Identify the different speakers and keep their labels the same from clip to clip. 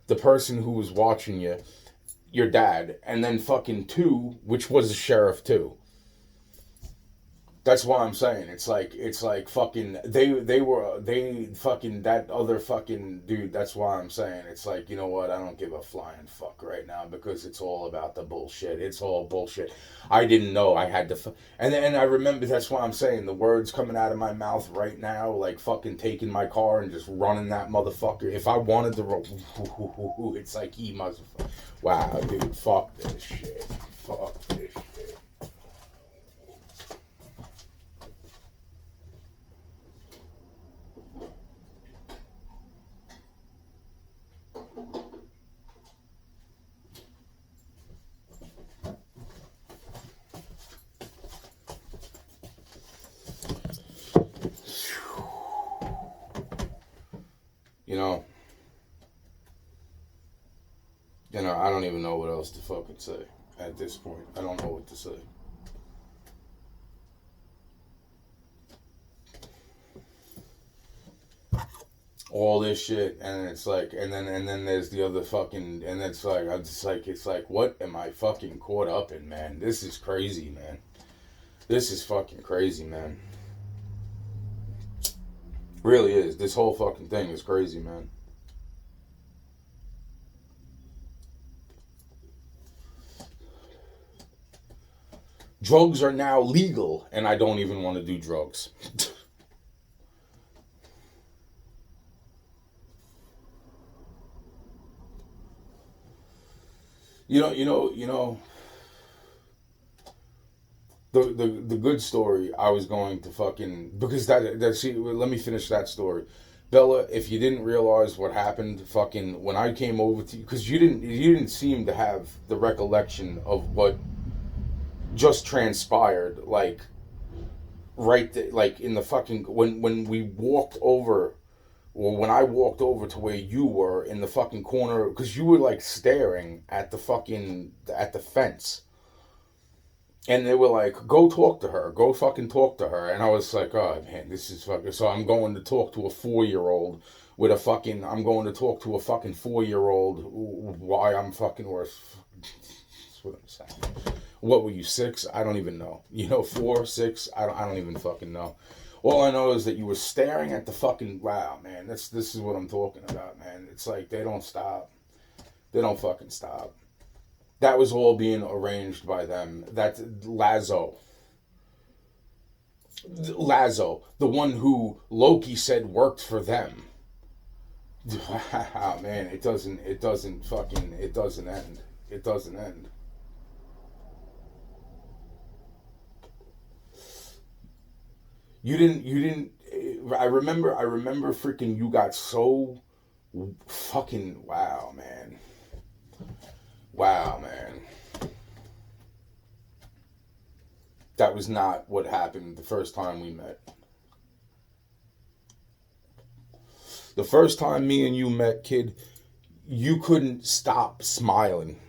Speaker 1: the person who was watching you, your dad, and then fucking two, which was a sheriff too. That's why I'm saying it's like fucking they fucking that other fucking dude. That's why I'm saying it's like, you know what, I don't give a flying fuck right now because it's all about the bullshit. It's all bullshit. I didn't know I had to and then I remember, that's why I'm saying the words coming out of my mouth right now, like fucking taking my car and just running that motherfucker. If I wanted to it's like he must. Wow, dude, fuck this shit. Fuck this shit. You know, I don't even know what else to fucking say at this point. I don't know what to say. All this shit, and it's like, and then there's the other fucking, and it's like, I'm just like, it's like, what am I fucking caught up in, man? This is crazy, man. This is fucking crazy, man. Really is. This whole fucking thing is crazy, man. Drugs are now legal, and I don't even want to do drugs. You know, the good story I was going to fucking, because that see, let me finish that story. Bella, if you didn't realize what happened, fucking when I came over to you, because you didn't seem to have the recollection of what just transpired, like like in the fucking, when we walked over, or when I walked over to where you were in the fucking corner, because you were like staring at the fucking, at the fence, and they were like, "Go talk to her. Go fucking talk to her." And I was like, "Oh man, this is fucking." So I'm going to talk to a 4 year old with a fucking. I'm going to talk to a fucking 4 year old. Why I'm fucking worse. That's what I'm saying. What were you, 6? I don't even know. 4, 6. I don't even fucking know. All I know is that you were staring at the fucking. Wow, man. This is what I'm talking about, man. It's like they don't stop. They don't fucking stop. That was all being arranged by them. That Lazo, the one who Loki said worked for them. Wow, man, it doesn't end. It doesn't end. You didn't. I remember freaking you got so fucking, wow, man. Wow, man. That was not what happened the first time we met. The first time me and you met, kid, you couldn't stop smiling.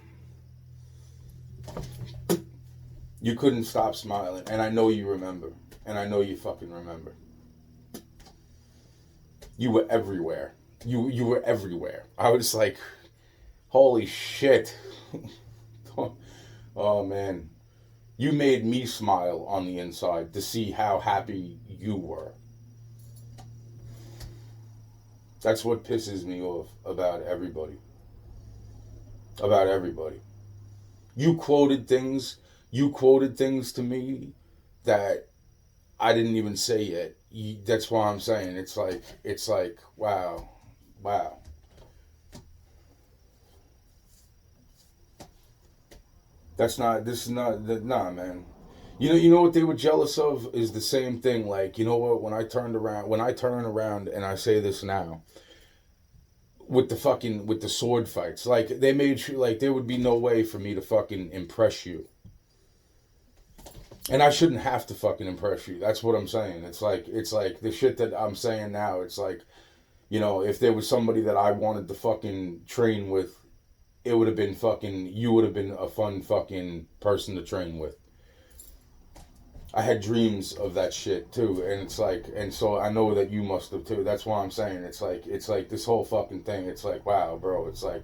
Speaker 1: You couldn't stop smiling. And I know you remember. And I know you fucking remember. You were everywhere. You were everywhere. I was like, holy shit. Oh man. You made me smile on the inside to see how happy you were. That's what pisses me off about everybody. About everybody. You quoted things. You quoted things to me that I didn't even say yet. That's why I'm saying it's like wow, wow. That's not. This is not. Nah, man. You know what they were jealous of is the same thing. Like, you know what? When I turn around and I say this now, with the sword fights, like they made sure, like there would be no way for me to fucking impress you, and I shouldn't have to fucking impress you. That's what I'm saying. It's like the shit that I'm saying now. It's like, if there was somebody that I wanted to fucking train with, it would have been fucking. You would have been a fun fucking person to train with. I had dreams of that shit too, and it's like, and so I know that you must have too. That's why I'm saying it's like this whole fucking thing. It's like, wow, bro. It's like,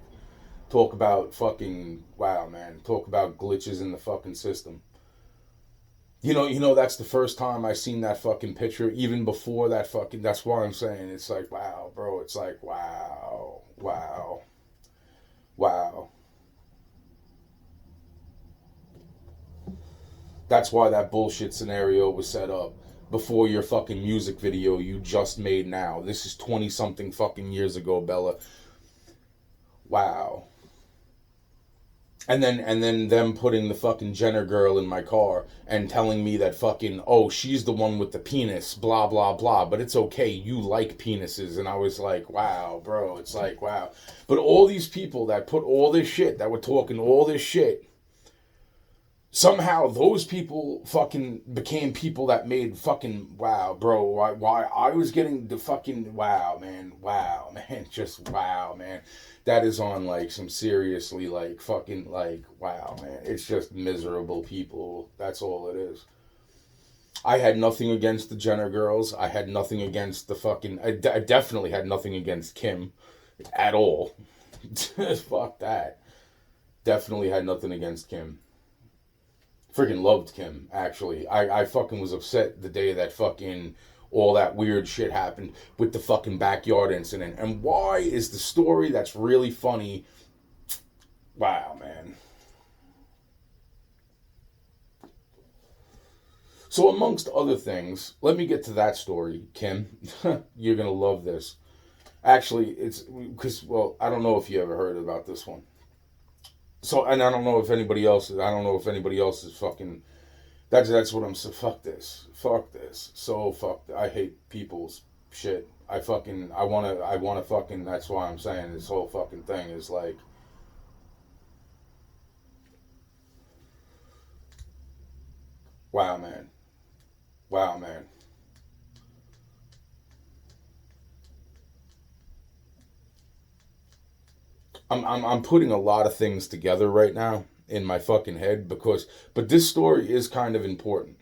Speaker 1: talk about fucking, wow, man. Talk about glitches in the fucking system. That's the first time I seen that fucking picture. Even before that fucking, that's why I'm saying it's like, wow, bro. It's like, wow, wow, wow. That's why that bullshit scenario was set up before your fucking music video you just made now. This is 20 something fucking years ago, Bella. Wow. And then them putting the fucking Jenner girl in my car and telling me that fucking, oh, she's the one with the penis, blah blah blah, but it's okay, you like penises. And I was like, wow, bro. It's like, wow. But all these people that put all this shit, that were talking all this shit, somehow those people fucking became people that made fucking, wow, bro. Why I was getting the fucking, wow, man, just wow, man. That is on like some seriously like fucking like, wow, man. It's just miserable people. That's all it is. I had nothing against the Jenner girls. I had nothing against the fucking, I definitely had nothing against Kim at all. Fuck that. Definitely had nothing against Kim. Freaking loved Kim, actually. I fucking was upset the day that fucking all that weird shit happened with the fucking backyard incident. And why is the story that's really funny? Wow, man. So amongst other things, let me get to that story, Kim. You're gonna love this. Actually, it's because, well, I don't know if you ever heard about this one. So, and I don't know if anybody else is. I don't know if anybody else is fucking. That's what I'm saying. Fuck this. Fuck this. So fuck. I hate people's shit. I wanna fucking. That's why I'm saying this whole fucking thing is like. Wow, man. Wow, man. I'm putting a lot of things together right now in my fucking head but this story is kind of important.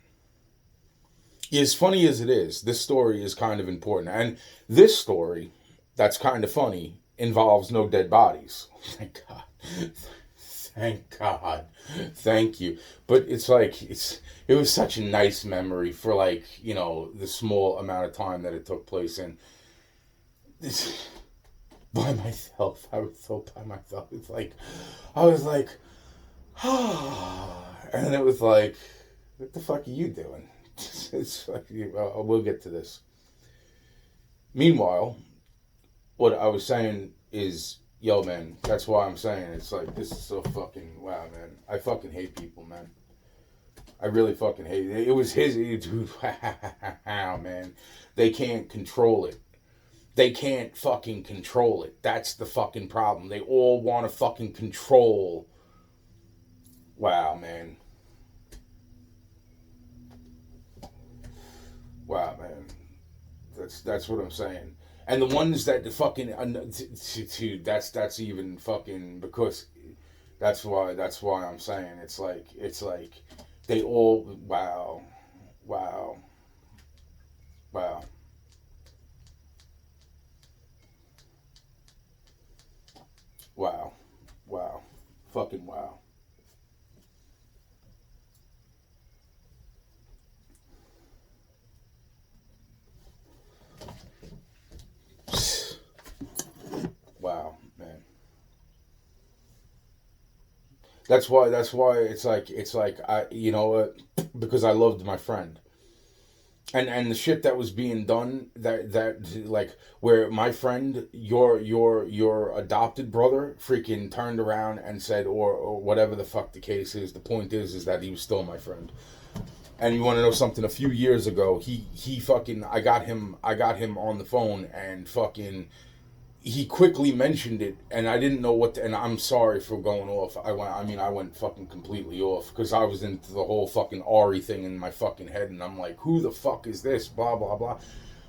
Speaker 1: As funny as it is, this story is kind of important. And this story, that's kind of funny, involves no dead bodies. Thank God. Thank God. Thank you. But it's like, it was such a nice memory for like, the small amount of time that it took place in. It's, by myself. I was so by myself. It's like, I was like, and it was like, what the fuck are you doing? It's like, we'll get to this. Meanwhile, what I was saying is, yo, man, that's why I'm saying it's like, this is so fucking, wow, man. I fucking hate people, man. I really fucking hate it. It was his, dude, wow, man. They can't control it. They can't fucking control it. That's the fucking problem. They all want to fucking control. Wow, man. Wow, man. That's what I'm saying. And the ones that the fucking that's even fucking because that's why I'm saying it's like they all wow, wow, wow, wow, wow, fucking wow. Wow, man. That's why it's like I because I loved my friend. And the shit that was being done that like where my friend your adopted brother freaking turned around and said or whatever the fuck the case is, the point is that he was still my friend. And you want to know something? A few years ago, he fucking I got him on the phone and fucking he quickly mentioned it, and I didn't know what to, and I'm sorry for going off. I went fucking completely off because I was into the whole fucking Ari thing in my fucking head, and I'm like, who the fuck is this? Blah blah blah.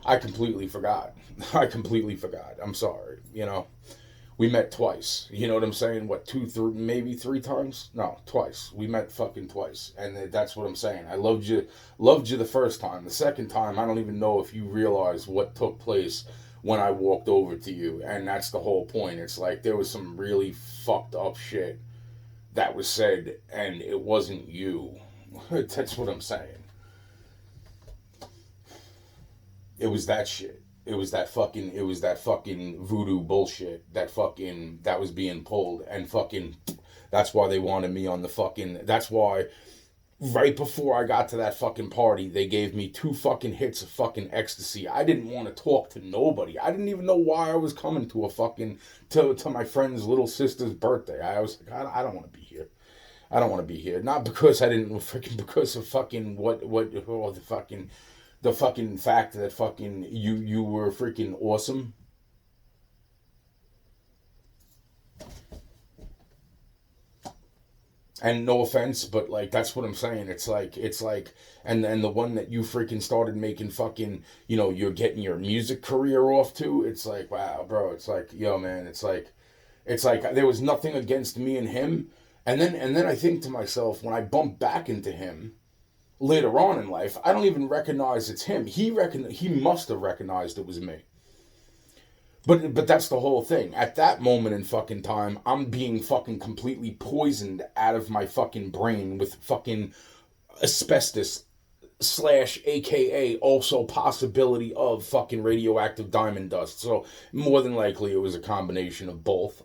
Speaker 1: I completely forgot. I completely forgot. I'm sorry. We met twice. You know what I'm saying? What, two, three, maybe three times? No, twice. We met fucking twice, and that's what I'm saying. I loved you the first time. The second time, I don't even know if you realize what took place when I walked over to you, and that's the whole point. It's like there was some really fucked up shit that was said, and it wasn't you. That's what I'm saying. It was that shit. It was that fucking voodoo bullshit that was being pulled, and fucking that's why they wanted me on the fucking, that's why right before I got to that fucking party, they gave me 2 fucking hits of fucking ecstasy. I didn't want to talk to nobody. I didn't even know why I was coming to a fucking, to my friend's little sister's birthday. I was like, I don't want to be here. I don't want to be here. Not because I didn't, freaking because of fucking the fucking fact that fucking you were freaking awesome. And no offense, but like that's what I'm saying. It's like, and the one that you freaking started making fucking, you're getting your music career off to. It's like, wow, bro. It's like, yo, man. It's like there was nothing against me and him. And then I think to myself, when I bump back into him later on in life, I don't even recognize it's him. He must have recognized it was me. But that's the whole thing. At that moment in fucking time, I'm being fucking completely poisoned out of my fucking brain with fucking asbestos / aka also possibility of fucking radioactive diamond dust. So more than likely it was a combination of both.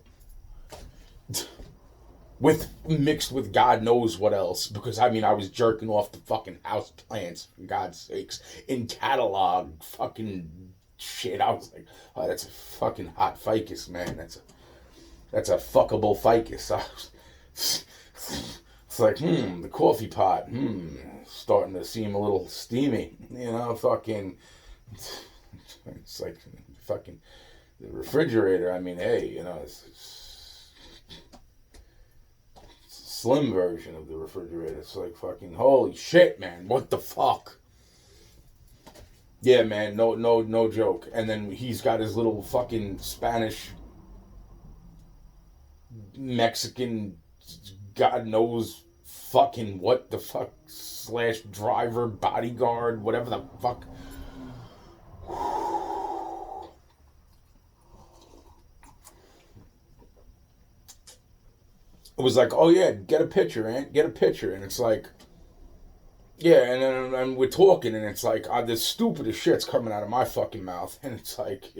Speaker 1: Mixed with God knows what else, because I was jerking off the fucking house plants, for God's sakes, in catalog fucking shit. I was like, oh, that's a fucking hot ficus, man. That's a fuckable ficus. It's like, the coffee pot, starting to seem a little steamy, fucking. It's like fucking the refrigerator. Hey, it's slim version of the refrigerator. It's like fucking holy shit, man. What the fuck? Yeah, man. No joke. And then he's got his little fucking Spanish, Mexican, God knows fucking what the fuck / driver, bodyguard, whatever the fuck. It was like, oh yeah, get a picture, Aunt, get a picture. And it's like, yeah, and we're talking, and it's like, the stupidest shit's coming out of my fucking mouth. And it's like,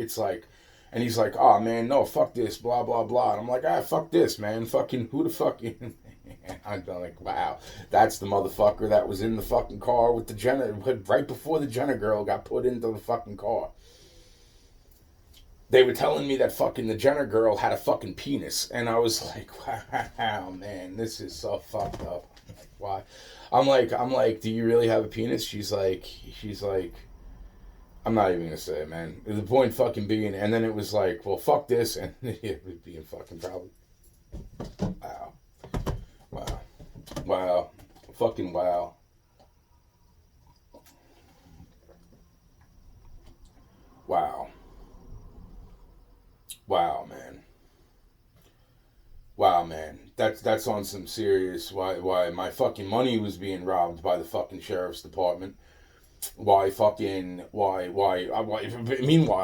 Speaker 1: and he's like, oh man, no, fuck this, blah, blah, blah. And I'm like, fuck this, man, fucking, who the fuck? I'm like, wow, that's the motherfucker that was in the fucking car with the Jenna, right before the Jenna girl got put into the fucking car. They were telling me that fucking the Jenner girl had a fucking penis, and I was like, wow, man, this is so fucked up. Like, why? I'm like, do you really have a penis? She's like, I'm not even gonna say it, man. The point fucking being, and then it was like, well, fuck this, and it was being fucking probably, wow, fucking wow. Wow, man. Wow, man. That's on some serious. Why my fucking money was being robbed by the fucking sheriff's department. Meanwhile,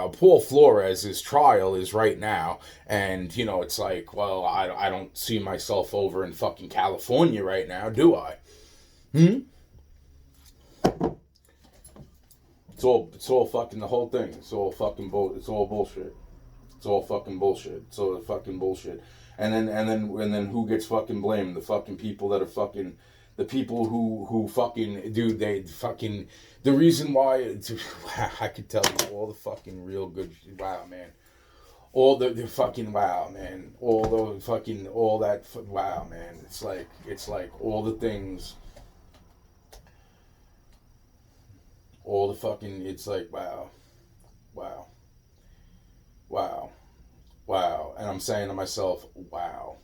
Speaker 1: Paul Flores' trial is right now, and it's like, well, I don't see myself over in fucking California right now, do I? It's all fucking the whole thing. It's all fucking it's all bullshit. It's all fucking bullshit. It's all fucking bullshit. And then who gets fucking blamed? The fucking people that are fucking, the people who fucking, dude, they fucking, the reason why, I could tell you all the fucking real good, wow, man. All the fucking, wow, man. All the fucking, all that, wow, man. It's like all the things, all the fucking, it's like, wow. And I'm saying to myself, wow.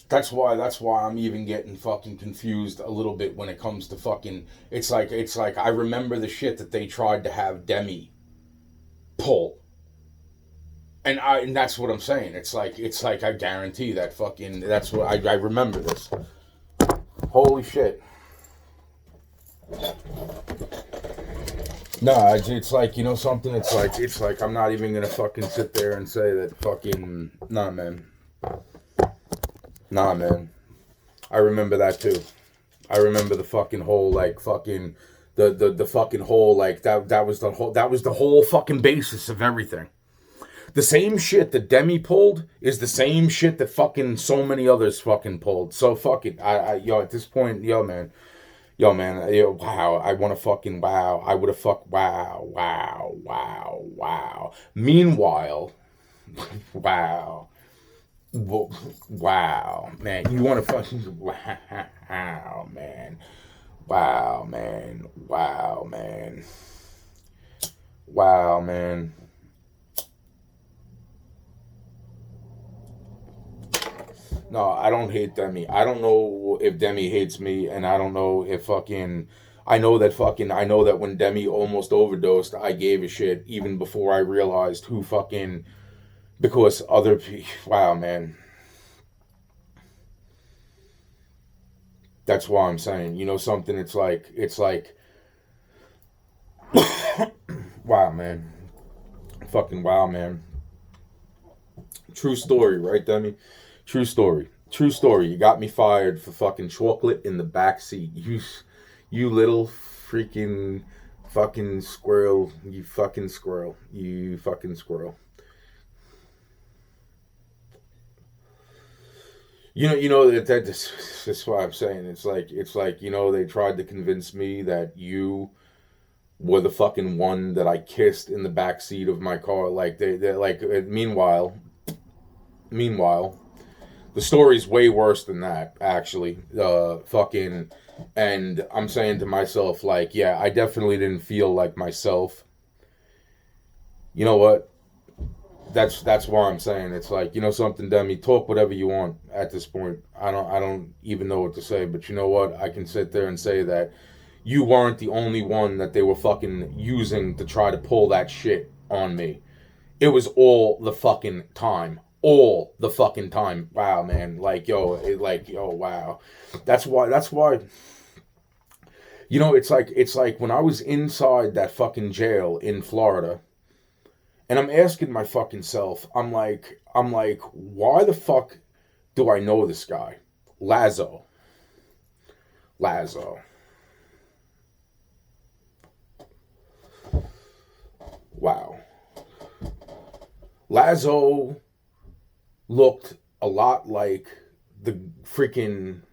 Speaker 1: That's why I'm even getting fucking confused a little bit when it comes to fucking, it's like I remember the shit that they tried to have Demi pull. And that's what I'm saying. It's like I guarantee that fucking that's what I remember this. Holy shit. Nah, it's like, you know something. It's like I'm not even gonna fucking sit there and say that fucking nah, man. Nah, man. I remember that too. I remember the fucking whole like fucking the fucking whole like that was the whole fucking basis of everything. The same shit that Demi pulled is the same shit that fucking so many others fucking pulled. So fuck it. Yo, at this point, yo man, yo, wow, I want to fucking wow. I would have fucked wow. Meanwhile, wow. Wow, man, you want to fucking wow, man, wow, man, wow, man, wow, man. No, I don't hate Demi. I don't know if Demi hates me, and I don't know if fucking. I know that when Demi almost overdosed, I gave a shit even before I realized who fucking. Because other people. Wow, man. That's why I'm saying, you know something? It's like, wow, man. Fucking wow, man. True story, right, Demi? True story. True story. You got me fired for fucking chocolate in the back seat. You little freaking fucking squirrel. You fucking squirrel. You fucking squirrel. That's why I'm saying it's like they tried to convince me that you were the fucking one that I kissed in the back seat of my car. Like they like. Meanwhile, the story's way worse than that. Actually, fucking, and I'm saying to myself like, yeah, I definitely didn't feel like myself. You know what? That's why I'm saying it's like, you know something, Demi, talk whatever you want at this point. I don't even know what to say, but you know what? I can sit there and say that you weren't the only one that they were fucking using to try to pull that shit on me. It was all the fucking time. All the fucking time. Wow, man. Yo, wow. That's why it's like when I was inside that fucking jail in Florida. And I'm asking my fucking self, I'm like, why the fuck do I know this guy? Lazo. Lazo. Wow. Lazo looked a lot like the freaking.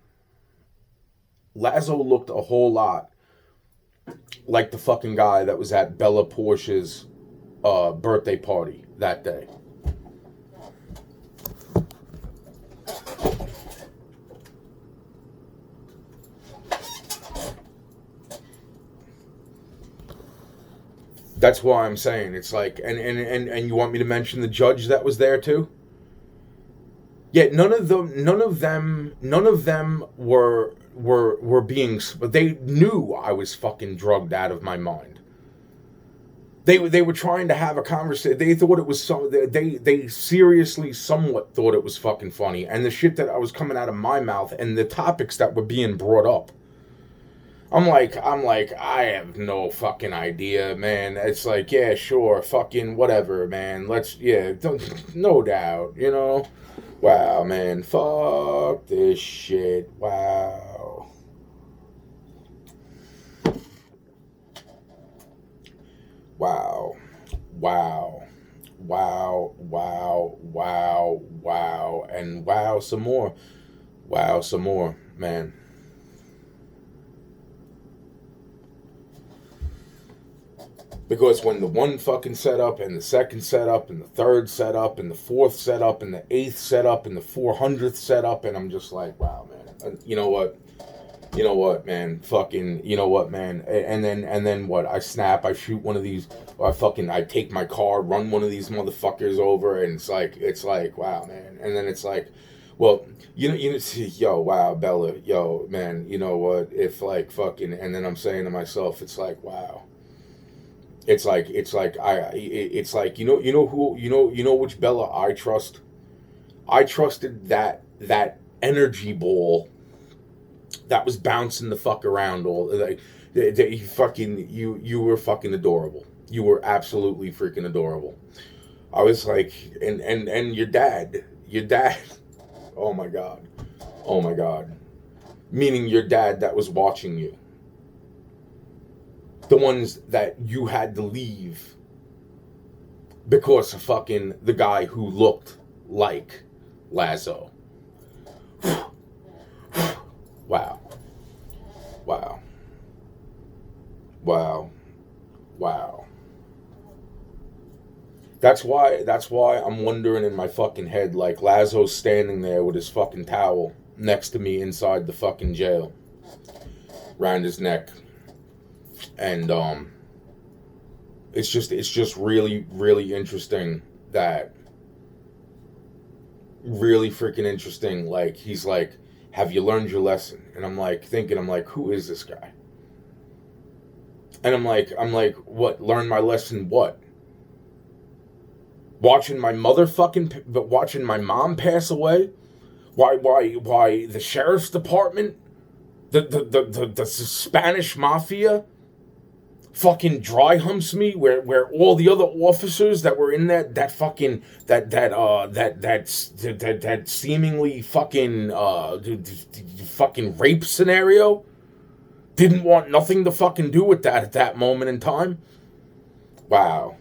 Speaker 1: Lazo looked a whole lot like the fucking guy that was at Bella Porsche's birthday party that day. That's why I'm saying it's like, and you want me to mention the judge that was there too? Yeah, none of them were being. They knew I was fucking drugged out of my mind. They were trying to have a conversation. They thought it was so. They seriously somewhat thought it was fucking funny, and the shit that I was coming out of my mouth and the topics that were being brought up. I'm like, I have no fucking idea, man. It's like, yeah, sure, fucking whatever, man. Yeah, no doubt, you know. Wow, man, fuck this shit. Wow. Wow. Wow. Wow. And wow some more. Wow some more, man. Because when the one fucking setup and the second setup and the third setup and the fourth setup and the eighth setup and the 400th setup, and I'm just like, wow, man. You know what? You know what, man? Fucking, you know what, man? And then what? I snap. I shoot one of these. Or I take my car, run one of these motherfuckers over, and it's like, wow, man. And then it's like, well, yo, wow, Bella, yo, man. You know what? If like fucking, and then I'm saying to myself, it's like, wow. it's like you know which Bella I trust. I trusted that energy ball that was bouncing the fuck around all like you were fucking adorable. You were absolutely freaking adorable. I was like, and your dad, oh my god, oh my god, meaning your dad that was watching you, the ones that you had to leave because of fucking the guy who looked like Lazo. Wow. Wow. Wow. Wow. That's why I'm wondering in my fucking head, like Lazo's standing there with his fucking towel next to me inside the fucking jail. Around his neck. And it's just really, really interesting that really freaking interesting. Like he's like, have you learned your lesson? And I'm like thinking, I'm like, who is this guy? And I'm like, what? Learn my lesson? What? Watching my watching my mom pass away? Why the sheriff's department? The Spanish mafia fucking dry humps me where all the other officers that were in that seemingly fucking rape scenario didn't want nothing to fucking do with that at that moment in time. Wow.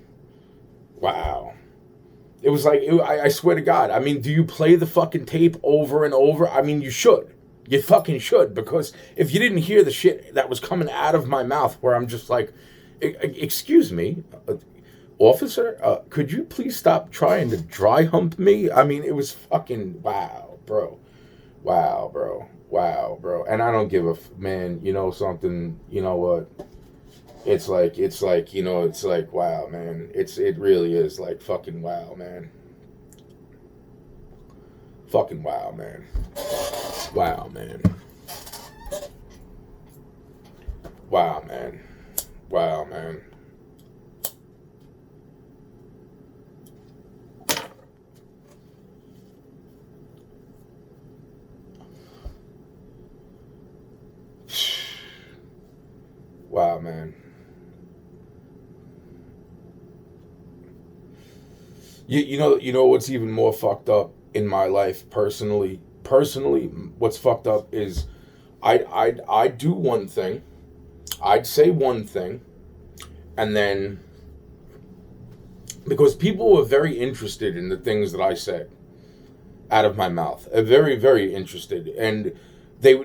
Speaker 1: It was like, I swear to God, I mean, do you play the fucking tape over and over? I mean, you should. You fucking should, because if you didn't hear the shit that was coming out of my mouth where I'm just like, excuse me, officer, could you please stop trying to dry hump me? I mean, it was fucking wow, bro. And I don't give a man, you know something, you know what? It's like, you know, it's like, wow, man. It really is like fucking wow, man. Fucking wow, man. Wow, man. Wow, man. Wow, man. Wow, man. You know what's even more fucked up in my life personally, what's fucked up is I'd do one thing, I'd say one thing, and then because people were very interested in the things that I said out of my mouth, very, very interested, and they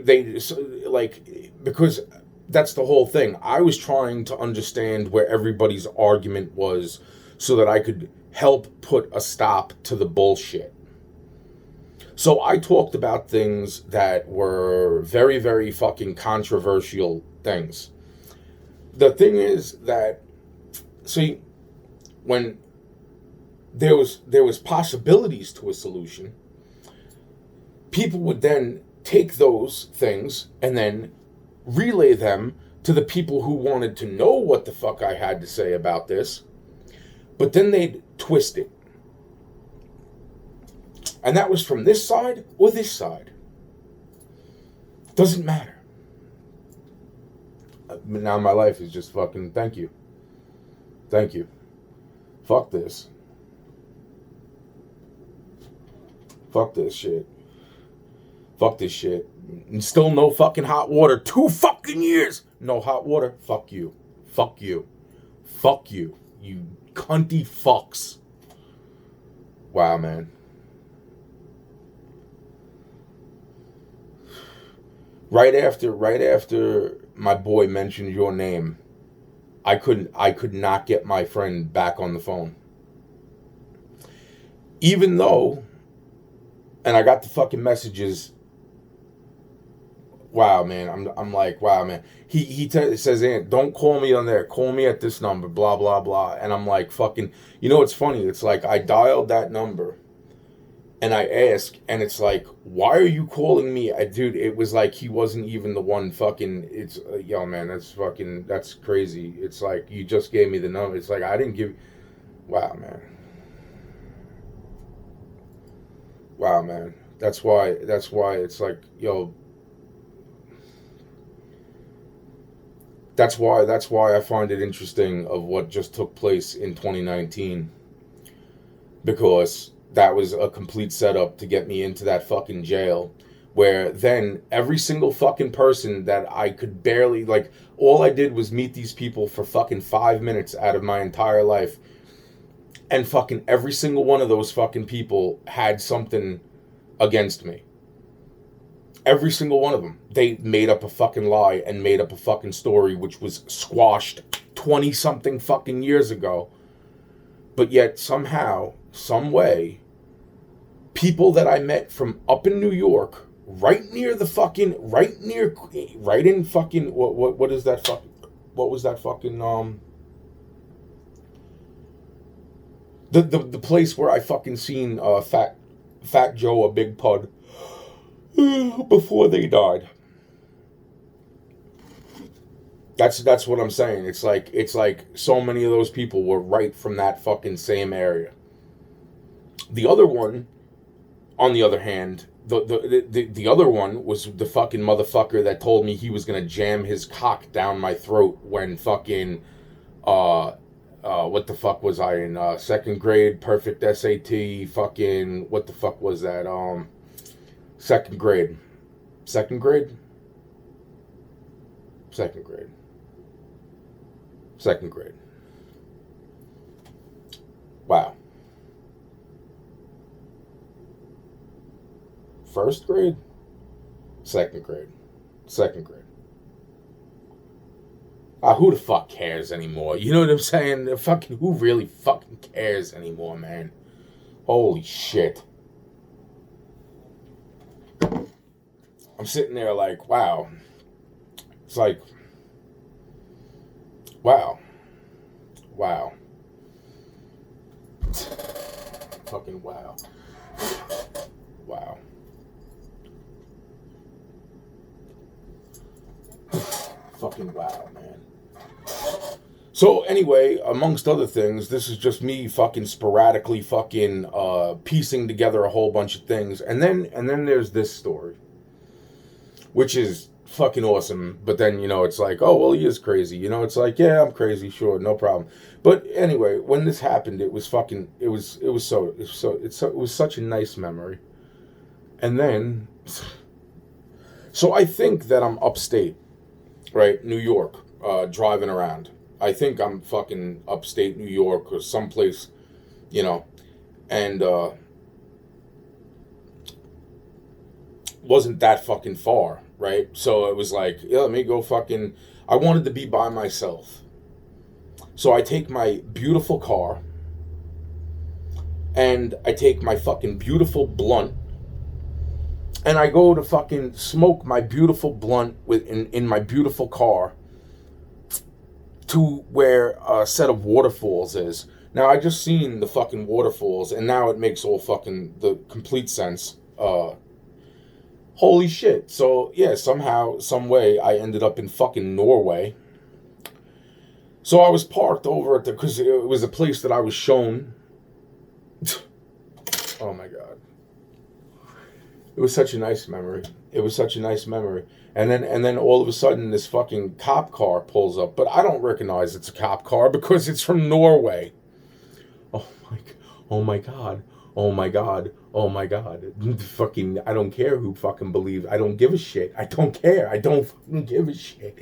Speaker 1: like, because that's the whole thing. I was trying to understand where everybody's argument was so that I could help put a stop to the bullshit. So I talked about things that were very, very fucking controversial things. The thing is that, see, when there was possibilities to a solution, people would then take those things and then relay them to the people who wanted to know what the fuck I had to say about this, but then they'd twist it. And that was from this side or this side. Doesn't matter. Now my life is just fucking, thank you. Thank you. Fuck this. Fuck this shit. Fuck this shit. And still no fucking hot water. 2 fucking years. No hot water. Fuck you. Fuck you. Fuck you. You cunty fucks. Wow, man. Right after my boy mentioned your name, I could not get my friend back on the phone. Even though, and I got the fucking messages. Wow, man. I'm like, wow, man. He says, Ant, don't call me on there. Call me at this number, blah, blah, blah. And I'm like, fucking, you know what's funny? It's like I dialed that number. And I ask, and it's like, why are you calling me? Dude, it was like he wasn't even the one fucking. It's yo man, that's crazy. It's like you just gave me the number. It's like I didn't give. Wow, man. Wow, man. That's why it's like, yo. That's why I find it interesting of what just took place in 2019, because that was a complete setup to get me into that fucking jail, where then every single fucking person that I could barely, like, all I did was meet these people for fucking 5 minutes out of my entire life, and fucking every single one of those fucking people had something against me. Every single one of them. They made up a fucking lie and made up a fucking story which was squashed 20 something fucking years ago. But yet somehow, some way, people that I met from up in New York, right in fucking, what is that fucking, what was that fucking, the place where I fucking seen, Fat Joe, a Big Pud, before they died. That's what I'm saying. It's like so many of those people were right from that fucking same area. The other one, on the other hand, the other one was the fucking motherfucker that told me he was gonna jam his cock down my throat when fucking what the fuck was I in second grade, perfect SAT, fucking what the fuck was that? Second grade. Second grade? Second grade. Second grade. Wow. First grade? Second grade. Second grade. Who the fuck cares anymore? You know what I'm saying? Fucking, who really fucking cares anymore, man? Holy shit. I'm sitting there like, wow. It's like, wow. Wow. Fucking wow. Wow. Fucking wow, man. So anyway, amongst other things, this is just me fucking sporadically fucking piecing together a whole bunch of things. And then there's this story, which is fucking awesome. But then, it's like, oh, well, he is crazy. It's like, yeah, I'm crazy, sure, no problem. But anyway, when this happened, it was such a nice memory. And then, so I think that I'm upstate, right, New York, driving around. I think I'm fucking upstate New York or someplace, and wasn't that fucking far, right? So it was like, yeah, let me go fucking, I wanted to be by myself. So I take my beautiful car, and I take my fucking beautiful blunt, and I go to fucking smoke my beautiful blunt in my beautiful car to where a set of waterfalls is. Now, I just seen the fucking waterfalls, and now it makes all fucking the complete sense. Holy shit. So, yeah, somehow, some way, I ended up in fucking Norway. So I was parked over at because it was a place that I was shown. Oh my God. It was such a nice memory. It was such a nice memory. And then all of a sudden this fucking cop car pulls up, but I don't recognize it's a cop car because it's from Norway. Oh my God. Oh my God. Oh my God. Fucking, I don't care who fucking believes. I don't give a shit. I don't care. I don't fucking give a shit.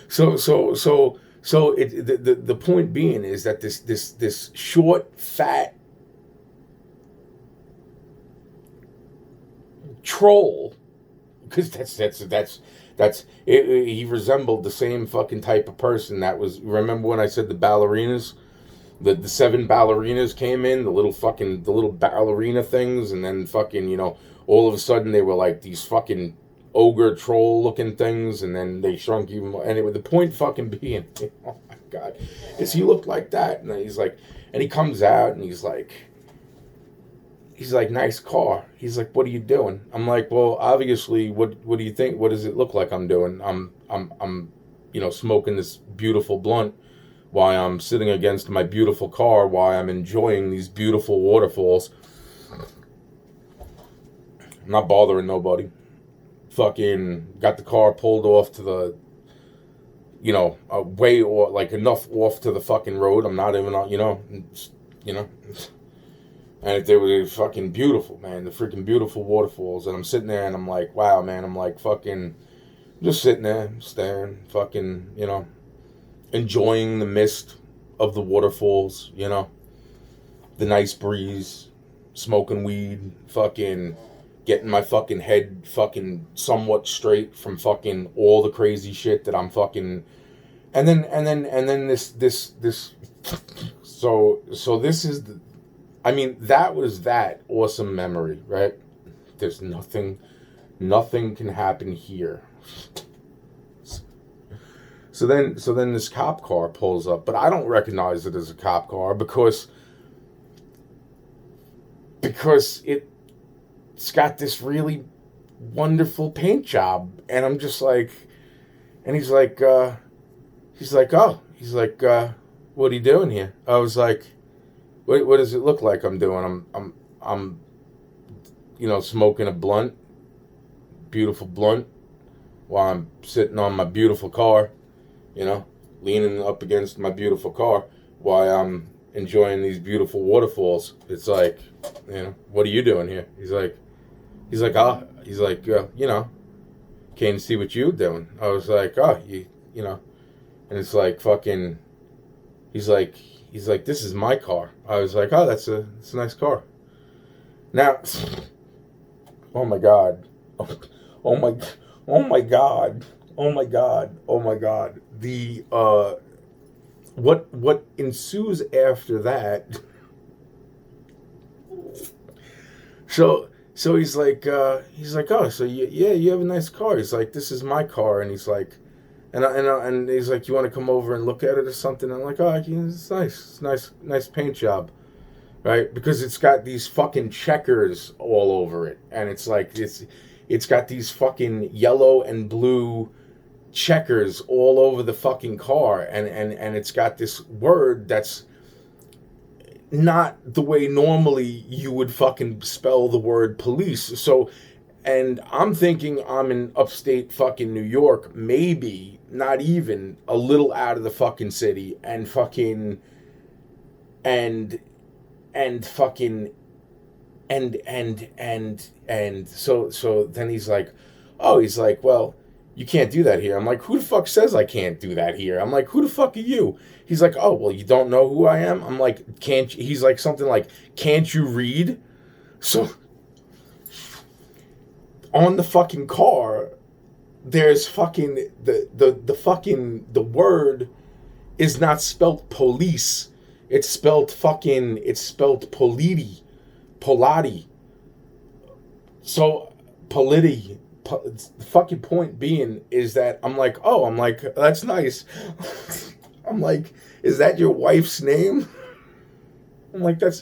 Speaker 1: So the point being is that this short, fat troll, because that's it, he resembled the same fucking type of person that was. Remember when I said the ballerinas, the 7 ballerinas came in, the little ballerina things, and then fucking all of a sudden they were like these fucking ogre troll looking things, and then they shrunk even more. Anyway, the point fucking being, oh my God, is he looked like that, and he's like, and he comes out and he's like, he's like, nice car. He's like, what are you doing? I'm like, well, obviously, what do you think? What does it look like I'm doing? I'm smoking this beautiful blunt while I'm sitting against my beautiful car while I'm enjoying these beautiful waterfalls. I'm not bothering nobody. Fucking got the car pulled off to the, way or like enough off to the fucking road. I'm not even on, and they were fucking beautiful, man. The freaking beautiful waterfalls. And I'm sitting there and I'm like, wow, man. I'm like fucking just sitting there, staring, fucking, enjoying the mist of the waterfalls, the nice breeze, smoking weed, fucking getting my fucking head fucking somewhat straight from fucking all the crazy shit that I'm fucking, and then this so this is the, that was that awesome memory, right? There's nothing can happen here. So then this cop car pulls up, but I don't recognize it as a cop car because it's got this really wonderful paint job, and I'm just like, and he's like, what are you doing here? I was like, what does it look like I'm doing? I'm smoking a blunt, beautiful blunt, while I'm sitting on my beautiful car, leaning up against my beautiful car while I'm enjoying these beautiful waterfalls. It's like, what are you doing here? He's like, came to see what you were doing. I was like, and it's like fucking, he's like, this is my car. I was like, it's a nice car. Now, oh my God. Oh my God. The, what ensues after that. So he's like, oh, so you have a nice car. He's like, this is my car. And he's like, and he's like, you want to come over and look at it or something? I'm like, it's nice. It's nice paint job. Right? Because it's got these fucking checkers all over it. And it's like, it's got these fucking yellow and blue checkers all over the fucking car. And it's got this word that's not the way normally you would fucking spell the word police. So, and I'm thinking I'm in upstate fucking New York, maybe not even a little out of the fucking city, and fucking, and so then he's like, well, you can't do that here. I'm like, who the fuck says I can't do that here? I'm like, who the fuck are you? He's like, oh, well, you don't know who I am? I'm like, can't you? He's like, something like, can't you read? So, on the fucking car, there's fucking, the word is not spelt police. It's spelt politi. So, politi. The fucking point being is that I'm like, that's nice. I'm like, is that your wife's name? I'm like, that's